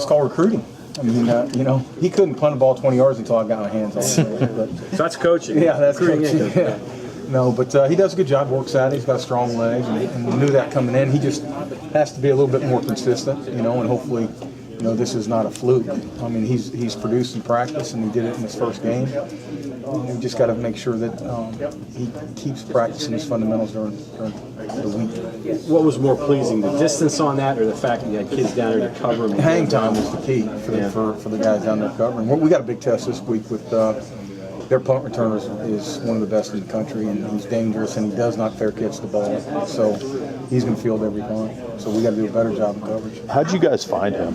It's called recruiting. I mean, you know, he couldn't punt a ball 20 yards until I got my hands on it. But, So that's coaching. yeah, that's coaching. Yeah. No, but he does a good job, works at it. He's got strong legs, and we knew that coming in. He just has to be a little bit more consistent, you know, and hopefully, you know, this is not a fluke. I mean, he's produced in practice, and he did it in his first game. We just got to make sure that he keeps practicing his fundamentals during the week. What was more pleasing, the distance on that, or the fact that you had kids down there to cover them? Hang time was the key for the guys down there covering. We got a big test this week with their punt returner is one of the best in the country, and he's dangerous, and he does not fair catch the ball. So he's going to field every punt. So we got to do a better job of coverage. How'd you guys find him?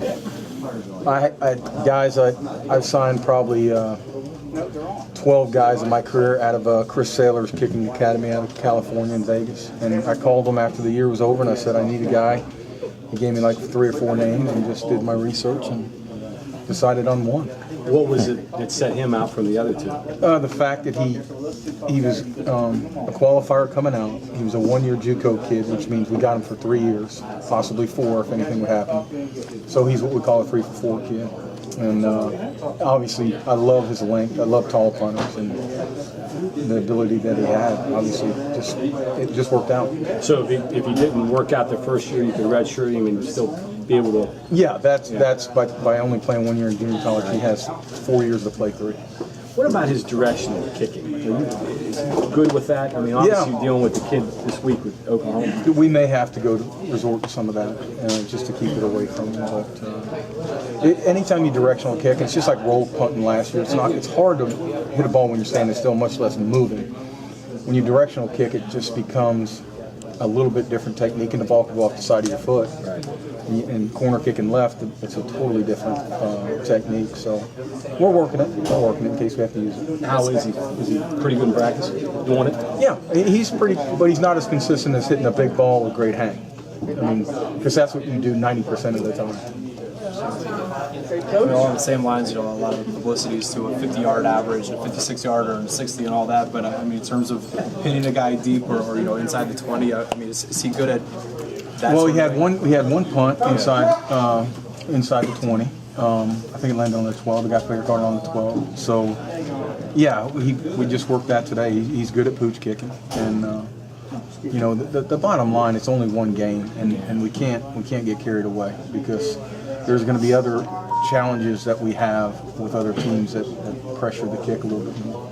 I've signed probably 12 guys in my career out of Chris Saylor's kicking academy out of California in Vegas. And I called him after the year was over, and I said, I need a guy. He gave me like 3 or 4 names, and just did my research and decided on one. What was it that set him out from the other two? The fact that he was a qualifier coming out. He was a 1-year JUCO kid, which means we got him for 3 years, possibly 4 if anything would happen. So he's what we call a 3-for-4 kid. And obviously, I love his length. I love tall punters and the ability that he had. Obviously, it just worked out. So if he didn't work out the first year, you could redshirt him and still be able to. Yeah, that's by only playing 1 year in junior college, he has 4 years to play 3. What about his direction of kicking? Is he good with that? I mean, obviously you're dealing with the kid this week with Oklahoma. We may have to resort to some of that just to keep it away from him. But anytime you directional kick, it's just like roll punting last year. It's hard to hit a ball when you're standing still, much less moving. When you directional kick, it just becomes a little bit different technique, and the ball can go off the side of your foot. Right. And corner kicking left, it's a totally different technique. So we're working it. We're working it in case we have to use it. How is he? Is he pretty good in practice? Doing it? Yeah, he's pretty, but he's not as consistent as hitting a big ball with great hang. I mean, because that's what you do 90% of the time. Along the same lines, you know, a lot of publicities to a 50-yard average, a 56-yarder, and 60, and all that. But I mean, in terms of hitting a guy deep or you know inside the 20, I mean, is he good at that? Well, he had one punt inside the 20. I think it landed on the 12. The guy clear card on the 12. So, yeah, we just worked that today. He's good at pooch kicking, and you know, the bottom line, it's only one game, and we can't get carried away because there's going to be other challenges that we have with other teams that pressure the kick a little bit more.